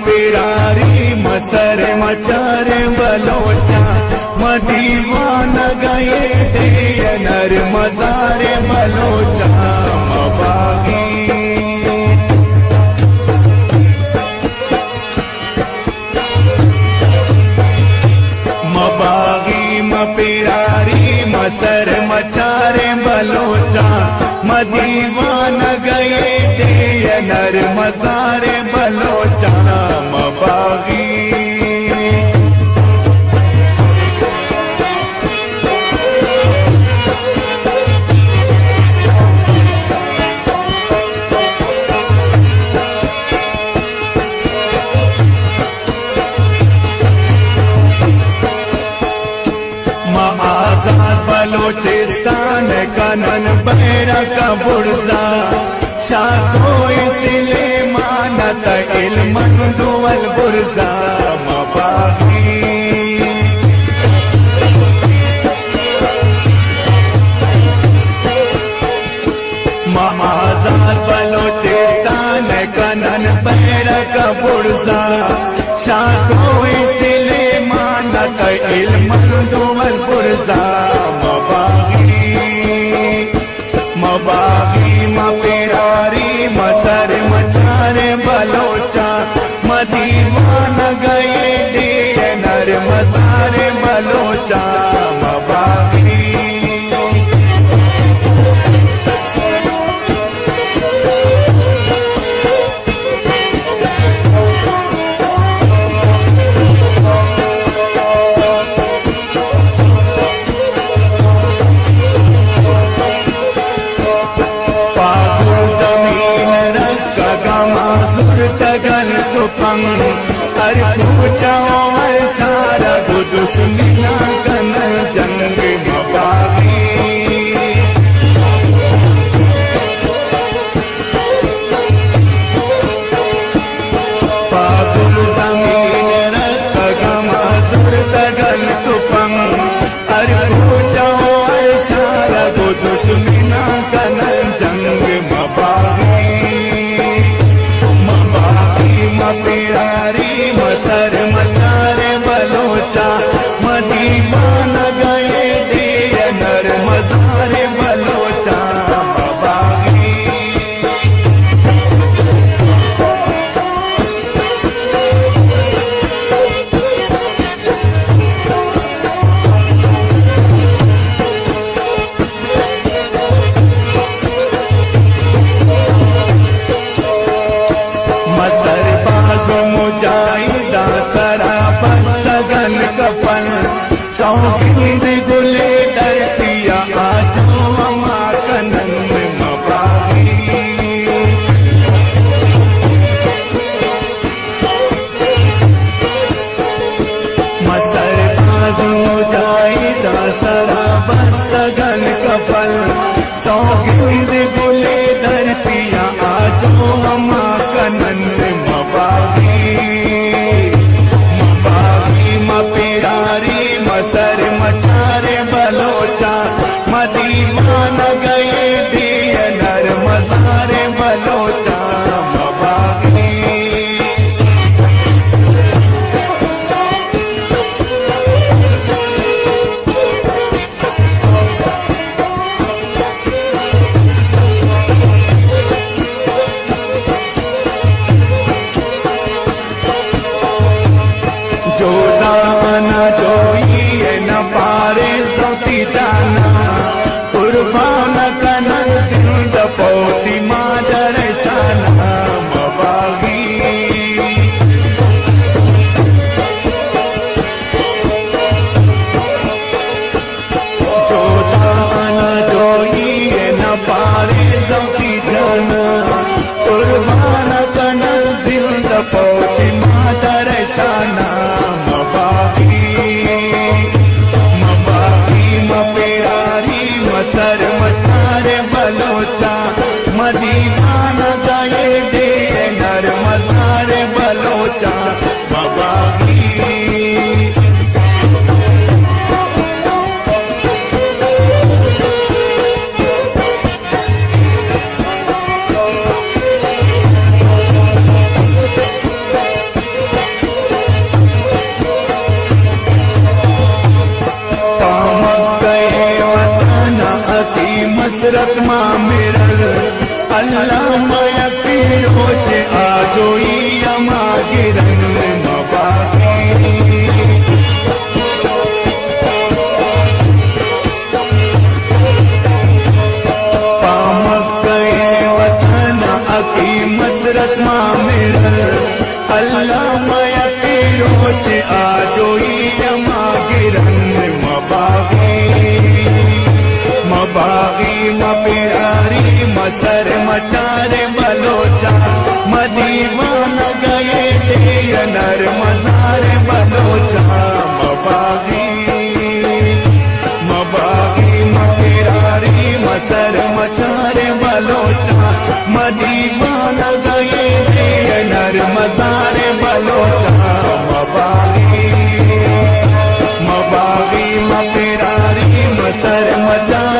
पिरारी मसर मचारे बलोचा मदीवान गए थे नर मजारे बलोचा मबागी मबागी पिरारी मसर मचारे बलोचा मदीवान गए थे नर मजारे बलोचा मबागी आजाद बलोचिस्तान कनन बैरा का बुर्जा शाखो इसले मानत इल्मन दुवल बुर्जा मबागी आजाद बलोचिस्तान कनन बैरा का बुर्जा शाखो इसले मानत इल्मन दुवल बुर्जा मबागी मबागी पिरारी मसर मचारे बलोचा मदीवान गए थे नर मजारे बलोचा मबागी तगन तुपंग अर पूछाओ सारा दुश्मना कन जंग मबागी पागुल जमीन रगमा सुर तगन तुपंग अर पूछाओ सारा दुश्मना कन जंग मबागी पिरारी मसर मचारे बलोचा मदीवान गए थे नर मजारे बलोचा मबागी मुजाहिदा सरा बस्तगन कफन सौगीद गुले डर पिया आजो अमा कनन मबागी मसर बाजो मुजाहिदा सरा बस्तगन कफन सौगीद गुले डर पिया आजो अमा कनन मबागी पिरारी मसर मचारे बलोचा मदीवान गए थे नर मजारे बलोचा मबागी जोदा न जोई न मसरत मां मिरल अल्लाह माया पीरो चे आजोई अमा गिरन मबागी पामक गए वतन अकी मसरत मां मिरल अल्लाह माया पीरो चे आजोई अमा गिरन मबागी मबागी मपिरारी मसर मचारे बलोचा मदीवान गए थे नर मजारे बलोचा मबागी मबागी मपिरारी मसर मचारे बलोचा मदीवान गए थे नर मजारे बलोचा मबागी मबागी मपिरारी मसर मचारे